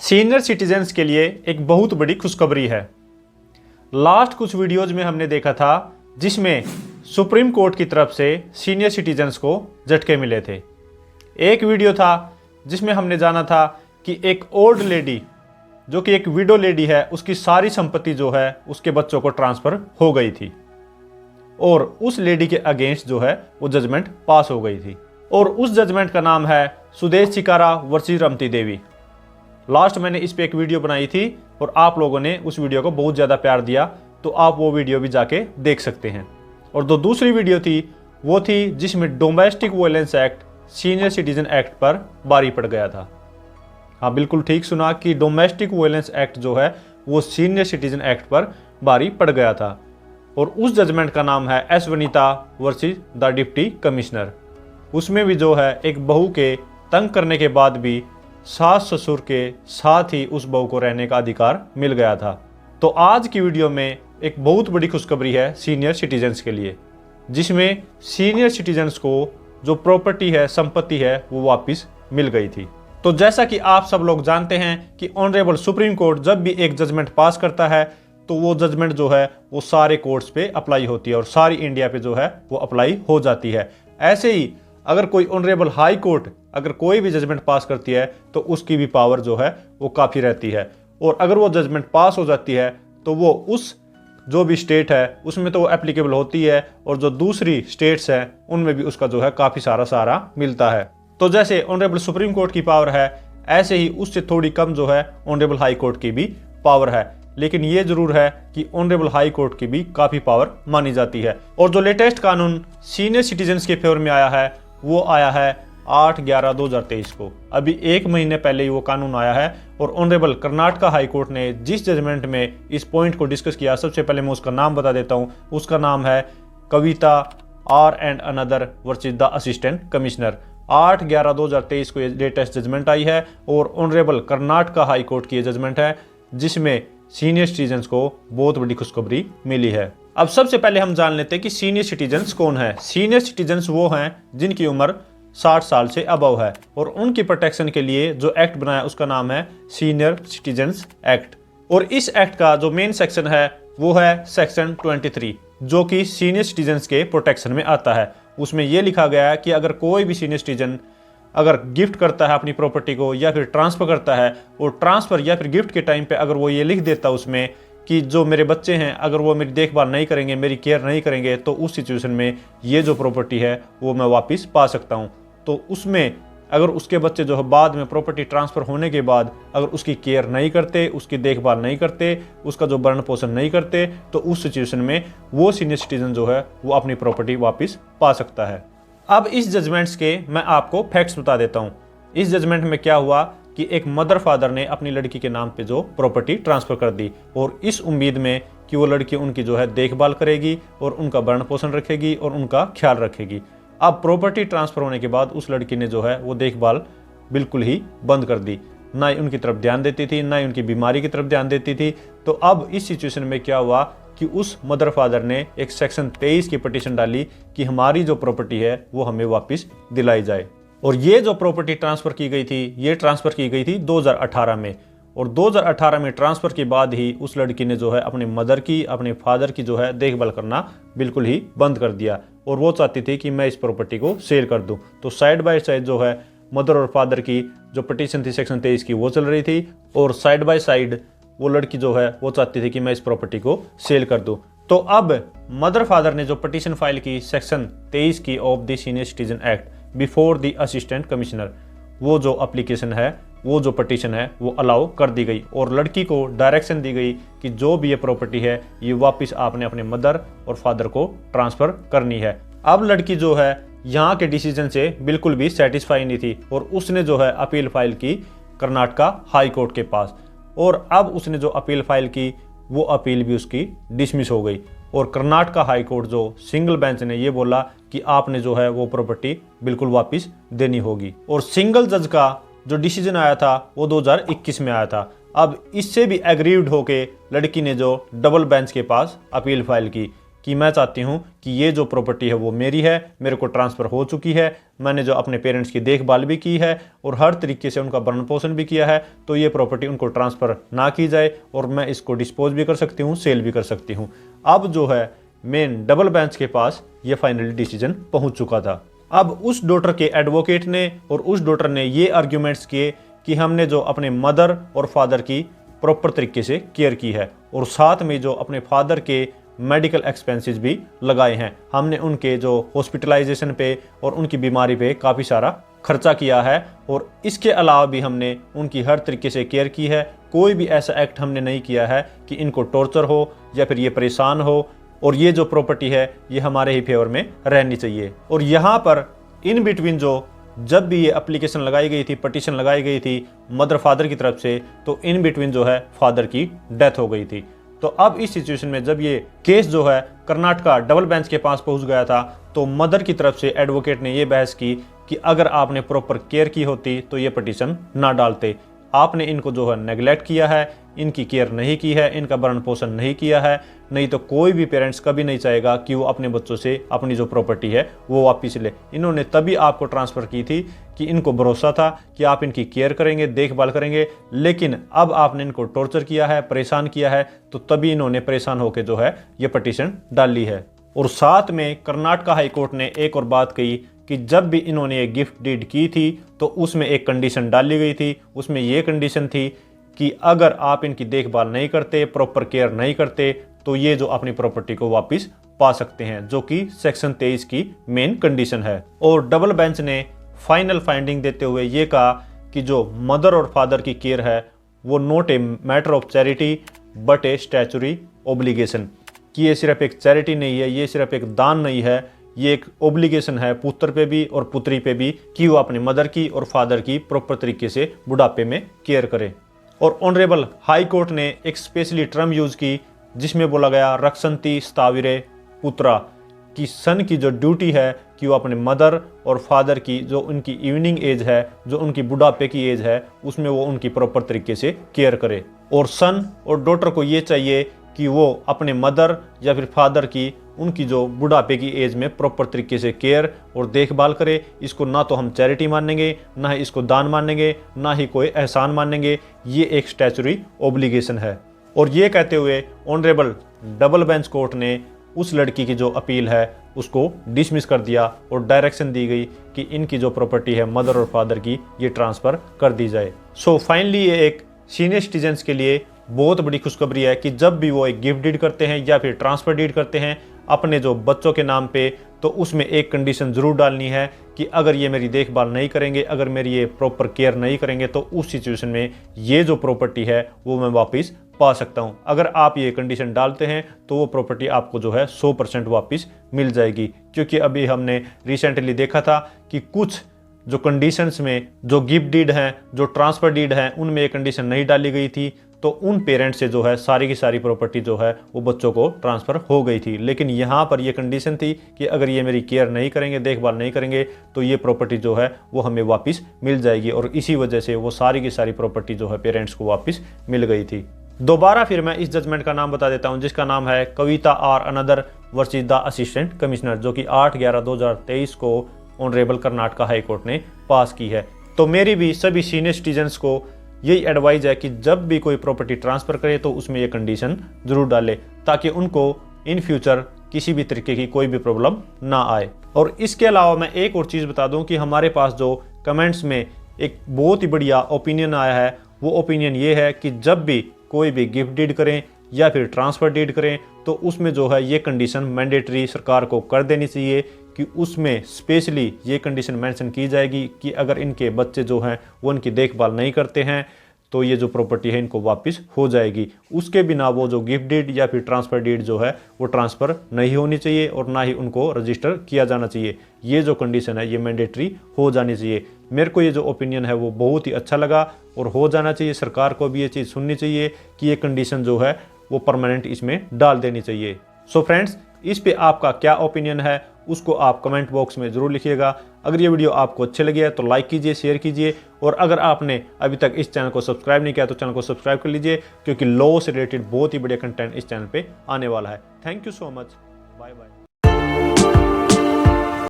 Senior citizens के लिए एक बहुत बड़ी खुशखबरी है। लास्ट कुछ वीडियोज में हमने देखा था जिसमें सुप्रीम कोर्ट की तरफ से सीनियर सिटीजन्स को झटके मिले थे। एक वीडियो था जिसमें हमने जाना था कि एक ओल्ड लेडी जो कि एक विडो लेडी है, उसकी सारी संपत्ति जो है उसके बच्चों को ट्रांसफ़र हो गई थी और उस लेडी के अगेंस्ट जो है वो जजमेंट पास हो गई थी और उस जजमेंट का नाम है सुदेश चिकारा वर्सेस रमती देवी। लास्ट मैंने इस पे एक वीडियो बनाई थी और आप लोगों ने उस वीडियो को बहुत ज़्यादा प्यार दिया, तो आप वो वीडियो भी जाके देख सकते हैं। और जो दूसरी वीडियो थी वो थी जिसमें domestic violence act senior citizen act पर बारी पड़ गया था। हाँ, बिल्कुल ठीक सुना कि डोमेस्टिक वायलेंस एक्ट जो है वो सीनियर सिटीजन एक्ट पर बारी पड़ गया था और उस जजमेंट का नाम है S Vanita versus the deputy commissioner. उसमें भी जो है एक बहू के तंग करने के बाद भी सास ससुर के साथ ही उस बहू को रहने का अधिकार मिल गया था। तो आज की वीडियो में एक बहुत बड़ी खुशखबरी है सीनियर सिटीजन्स के लिए, जिसमें सीनियर सिटीजन्स को जो प्रॉपर्टी है, संपत्ति है, वो वापस मिल गई थी। तो जैसा कि आप सब लोग जानते हैं कि ऑनरेबल सुप्रीम कोर्ट जब भी एक जजमेंट पास करता है तो वो जजमेंट जो है वो सारे कोर्ट्स पे अप्लाई होती है और सारी इंडिया पे जो है वो अप्लाई हो जाती है। ऐसे ही अगर कोई ऑनरेबल हाई कोर्ट अगर कोई भी जजमेंट पास करती है तो उसकी भी पावर जो है वो काफ़ी रहती है और अगर वो जजमेंट पास हो जाती है तो वो उस जो भी स्टेट है उसमें तो वो एप्लीकेबल होती है और जो दूसरी स्टेट्स हैं उनमें भी उसका जो है काफ़ी सारा सहारा मिलता है। तो जैसे ऑनरेबल सुप्रीम कोर्ट की पावर है, ऐसे ही उससे थोड़ी कम जो है ऑनरेबल हाई कोर्ट की भी पावर है, लेकिन ये जरूर है कि ऑनरेबल हाई कोर्ट की भी काफ़ी पावर मानी जाती है। और जो लेटेस्ट कानून सीनियर सिटीजन्स के फेवर में आया है वो आया है 8/11/2023 को। अभी एक महीने पहले ही वो कानून आया है और ऑनरेबल कर्नाटका हाई कोर्ट ने जिस जजमेंट में इस पॉइंट को डिस्कस किया, सबसे पहले मैं उसका नाम बता देता हूँ। उसका नाम है Kavita R and another versus the assistant commissioner. 8/11/2023 को ये लेटेस्ट जजमेंट आई है और ऑनरेबल कर्नाटका हाई कोर्ट की ये जजमेंट है जिसमें सीनियर सिटीजन्स को बहुत बड़ी खुशखबरी मिली है। अब सबसे पहले हम जान लेते हैं कि सीनियर सिटीजन्स कौन है। सीनियर सिटीजन्स वो हैं जिनकी उम्र 60 साल से अबव है और उनकी प्रोटेक्शन के लिए जो एक्ट बनाया उसका नाम है सीनियर सिटीजन्स एक्ट। और इस एक्ट का जो मेन सेक्शन है वो है सेक्शन 23 जो कि सीनियर सिटीजन्स के प्रोटेक्शन में आता है। उसमें यह लिखा गया है कि अगर कोई भी सीनियर सिटीजन अगर गिफ्ट करता है अपनी प्रॉपर्टी को या फिर ट्रांसफ़र करता है और ट्रांसफ़र या फिर गिफ्ट के टाइम पे अगर वो ये लिख देता है उसमें कि जो मेरे बच्चे हैं अगर वो मेरी देखभाल नहीं करेंगे, मेरी केयर नहीं करेंगे, तो उस सिचुएशन में ये जो प्रॉपर्टी है वो मैं वापस पा सकता हूँ। तो उसमें अगर उसके बच्चे जो है बाद में प्रॉपर्टी ट्रांसफ़र होने के बाद अगर उसकी केयर नहीं करते, उसकी देखभाल नहीं करते, उसका जो भरण पोषण नहीं करते, तो उस सिचुएशन में वो सीनियर सिटीजन जो है वो अपनी प्रॉपर्टी वापस पा सकता है। अब इस जजमेंट्स के मैं आपको फैक्ट्स बता देता हूँ। इस जजमेंट में क्या हुआ कि एक मदर फादर ने अपनी लड़की के नाम पे जो प्रॉपर्टी ट्रांसफ़र कर दी और इस उम्मीद में कि वो लड़की उनकी जो है देखभाल करेगी और उनका भरण पोषण रखेगी और उनका ख्याल रखेगी। अब प्रॉपर्टी ट्रांसफ़र होने के बाद उस लड़की ने जो है वो देखभाल बिल्कुल ही बंद कर दी, ना ही उनकी तरफ ध्यान देती थी, ना ही उनकी बीमारी की तरफ ध्यान देती थी। तो अब इस सिचुएशन में क्या हुआ कि उस मदर फादर ने एक सेक्शन 23 की पिटीशन डाली कि हमारी जो प्रॉपर्टी है वो हमें वापस दिलाई जाए। और ये जो प्रॉपर्टी ट्रांसफ़र की गई थी ये ट्रांसफ़र की गई थी 2018 में और 2018 में ट्रांसफ़र के बाद ही उस लड़की ने जो है अपने मदर की, अपने फादर की जो है देखभाल करना बिल्कुल ही बंद कर दिया और वो चाहती थी कि मैं इस प्रॉपर्टी को सेल कर दूं। तो साइड बाय साइड जो है मदर और फादर की जो पिटीशन थी सेक्शन 23 की वो चल रही थी और साइड बाय साइड वो लड़की जो है वो चाहती थी कि मैं इस प्रॉपर्टी को सेल कर दूं। तो अब मदर फादर ने जो पिटीशन फाइल की सेक्शन 23 की of the senior citizen act before the assistant commissioner, वो जो एप्लीकेशन है, वो जो पिटीशन है वो अलाउ कर दी गई और लड़की को डायरेक्शन दी गई कि जो भी ये प्रॉपर्टी है ये वापस आपने अपने मदर और फादर को ट्रांसफ़र करनी है। अब लड़की जो है यहाँ के डिसीजन से बिल्कुल भी सेटिस्फाई नहीं थी और उसने जो है अपील फाइल की कर्नाटका हाई कोर्ट के पास और अब उसने जो अपील फाइल की वो अपील भी उसकी डिसमिस हो गई और कर्नाटका हाई कोर्ट जो सिंगल बेंच ने ये बोला कि आपने जो है वो प्रॉपर्टी बिल्कुल वापस देनी होगी। और सिंगल जज का जो डिसीजन आया था वो 2021 में आया था। अब इससे भी एग्रीव्ड होके लड़की ने जो डबल बेंच के पास अपील फाइल की कि मैं चाहती हूँ कि ये जो प्रॉपर्टी है वो मेरी है, मेरे को ट्रांसफ़र हो चुकी है, मैंने जो अपने पेरेंट्स की देखभाल भी की है और हर तरीके से उनका भरण पोषण भी किया है, तो ये प्रॉपर्टी उनको ट्रांसफ़र ना की जाए और मैं इसको डिस्पोज भी कर सकती हूँ, सेल भी कर सकती हूँ। अब जो है मेन डबल बेंच के पास ये फाइनली डिसीजन पहुँच चुका था। अब उस डॉटर के एडवोकेट ने और उस डॉटर ने ये आर्ग्यूमेंट्स किए कि हमने जो अपने मदर और फादर की प्रॉपर तरीके से केयर की है और साथ में जो अपने फादर के मेडिकल एक्सपेंसेस भी लगाए हैं, हमने उनके जो हॉस्पिटलाइजेशन पे और उनकी बीमारी पे काफ़ी सारा खर्चा किया है और इसके अलावा भी हमने उनकी हर तरीके से केयर की है। कोई भी ऐसा एक्ट हमने नहीं किया है कि इनको टॉर्चर हो या फिर ये परेशान हो, और ये जो प्रॉपर्टी है ये हमारे ही फेवर में रहनी चाहिए। और यहाँ पर इन बिटवीन जो जब भी ये एप्लीकेशन लगाई गई थी, पटिशन लगाई गई थी मदर फादर की तरफ से, तो इन बिटवीन जो है फादर की डेथ हो गई थी। तो अब इस सिचुएशन में जब ये केस जो है कर्नाटका डबल बेंच के पास पहुंच गया था, तो मदर की तरफ से एडवोकेट ने ये बहस की कि अगर आपने प्रॉपर केयर की होती तो ये पटिशन ना डालते, आपने इनको जो है नेग्लेक्ट किया है, इनकी केयर नहीं की है, इनका भरण पोषण नहीं किया है, नहीं तो कोई भी पेरेंट्स कभी नहीं चाहेगा कि वो अपने बच्चों से अपनी जो प्रॉपर्टी है वो वापस ले। इन्होंने तभी आपको ट्रांसफ़र की थी कि इनको भरोसा था कि आप इनकी केयर करेंगे, देखभाल करेंगे, लेकिन अब आपने इनको टॉर्चर किया है, परेशान किया है, तो तभी इन्होंने परेशान होकर जो है ये पटिशन डाली है। और साथ में कर्नाटका हाई कोर्ट ने एक और बात कही कि जब भी इन्होंने ये गिफ्ट डीड की थी तो उसमें एक कंडीशन डाली गई थी। उसमें ये कंडीशन थी कि अगर आप इनकी देखभाल नहीं करते, प्रॉपर केयर नहीं करते, तो ये जो अपनी प्रॉपर्टी को वापस पा सकते हैं, जो कि सेक्शन 23 की मेन कंडीशन है। और डबल बेंच ने फाइनल फाइंडिंग देते हुए ये कहा कि जो मदर और फादर की केयर है वो not a matter of charity but A statutory obligation, कि ये सिर्फ एक चैरिटी नहीं है, ये सिर्फ एक दान नहीं है, ये एक ओब्लिगेशन है पुत्र पे भी और पुत्री पे भी कि वो अपने मदर की और फादर की प्रॉपर तरीके से बुढ़ापे में केयर करे। और ऑनरेबल हाई कोर्ट ने एक स्पेशली टर्म यूज़ की जिसमें बोला गया रक्षंती स्थाविरे पुत्रा, कि सन की जो ड्यूटी है कि वो अपने मदर और फादर की जो उनकी इवनिंग एज है, जो उनकी बुढ़ापे की एज है, उसमें वो उनकी प्रॉपर तरीके से केयर करे। और सन और डॉटर को ये चाहिए कि वो अपने मदर या फिर फादर की उनकी जो बुढ़ापे की एज में प्रॉपर तरीके से केयर और देखभाल करे। इसको ना तो हम चैरिटी मानेंगे, ना ही इसको दान मानेंगे, ना ही कोई एहसान मानेंगे, ये एक स्टैचुरी ओब्लिगेशन है। और ये कहते हुए ऑनरेबल डबल बेंच कोर्ट ने उस लड़की की जो अपील है उसको डिसमिस कर दिया और डायरेक्शन दी गई कि इनकी जो प्रॉपर्टी है मदर और फादर की, ये ट्रांसफ़र कर दी जाए। सो फाइनली ये एक सीनियर सिटीजन्स के लिए बहुत बड़ी खुशखबरी है कि जब भी वो एक गिफ्ट डीड करते हैं या फिर ट्रांसफ़र डीड करते हैं अपने जो बच्चों के नाम पे, तो उसमें एक कंडीशन ज़रूर डालनी है कि अगर ये मेरी देखभाल नहीं करेंगे, अगर मेरी ये प्रॉपर केयर नहीं करेंगे, तो उस सिचुएशन में ये जो प्रॉपर्टी है वो मैं वापस पा सकता हूँ। अगर आप ये कंडीशन डालते हैं तो वो प्रॉपर्टी आपको जो है 100% वापस मिल जाएगी। क्योंकि अभी हमने रिसेंटली देखा था कि कुछ जो कंडीशंस में जो गिफ्ट डीड हैं, जो ट्रांसफ़र डीड हैं, उनमें ये कंडीशन नहीं डाली गई थी, तो उन पेरेंट्स से जो है सारी की सारी प्रॉपर्टी जो है वो बच्चों को ट्रांसफ़र हो गई थी। लेकिन यहाँ पर ये कंडीशन थी कि अगर ये मेरी केयर नहीं करेंगे, देखभाल नहीं करेंगे, तो ये प्रॉपर्टी जो है वो हमें वापस मिल जाएगी। और इसी वजह से वो सारी की सारी प्रॉपर्टी जो है पेरेंट्स को वापस मिल गई थी। दोबारा फिर मैं इस जजमेंट का नाम बता देता हूँ, जिसका नाम है Kavita R another versus the assistant commissioner, जो कि 8/11/2023 को ऑनरेबल कर्नाटका हाई कोर्ट ने पास की है। तो मेरी भी सभी सीनियर सिटीजन्स को यही एडवाइस है कि जब भी कोई प्रॉपर्टी ट्रांसफ़र करे तो उसमें ये कंडीशन ज़रूर डाले, ताकि उनको इन फ्यूचर किसी भी तरीके की कोई भी प्रॉब्लम ना आए। और इसके अलावा मैं एक और चीज़ बता दूं कि हमारे पास जो कमेंट्स में एक बहुत ही बढ़िया ओपिनियन आया है, वो ओपिनियन ये है कि जब भी कोई भी गिफ्ट डीड करें या फिर ट्रांसफ़र डीड करें तो उसमें जो है ये कंडीशन मैंडेटरी सरकार को कर देनी चाहिए कि उसमें स्पेशली ये कंडीशन मेंशन की जाएगी कि अगर इनके बच्चे जो हैं वो इनकी देखभाल नहीं करते हैं तो ये जो प्रॉपर्टी है इनको वापस हो जाएगी। उसके बिना वो जो गिफ्ट डीड या फिर ट्रांसफ़र डीड जो है वो ट्रांसफ़र नहीं होनी चाहिए और ना ही उनको रजिस्टर किया जाना चाहिए। ये जो कंडीशन है ये मैंडेटरी हो जानी चाहिए। मेरे को ये जो ओपिनियन है वो बहुत ही अच्छा लगा और हो जाना चाहिए। सरकार को भी ये चीज़ सुननी चाहिए कि ये कंडीशन जो है वो परमानेंट इसमें डाल देनी चाहिए। सो फ्रेंड्स, इस पे आपका क्या ओपिनियन है उसको आप कमेंट बॉक्स में ज़रूर लिखिएगा। अगर ये वीडियो आपको अच्छे लगे है तो लाइक कीजिए, शेयर कीजिए, और अगर आपने अभी तक इस चैनल को सब्सक्राइब नहीं किया तो चैनल को सब्सक्राइब कर लीजिए, क्योंकि लॉ से रिलेटेड बहुत ही बढ़िया कंटेंट इस चैनल पे आने वाला है। Thank you so much. Bye bye.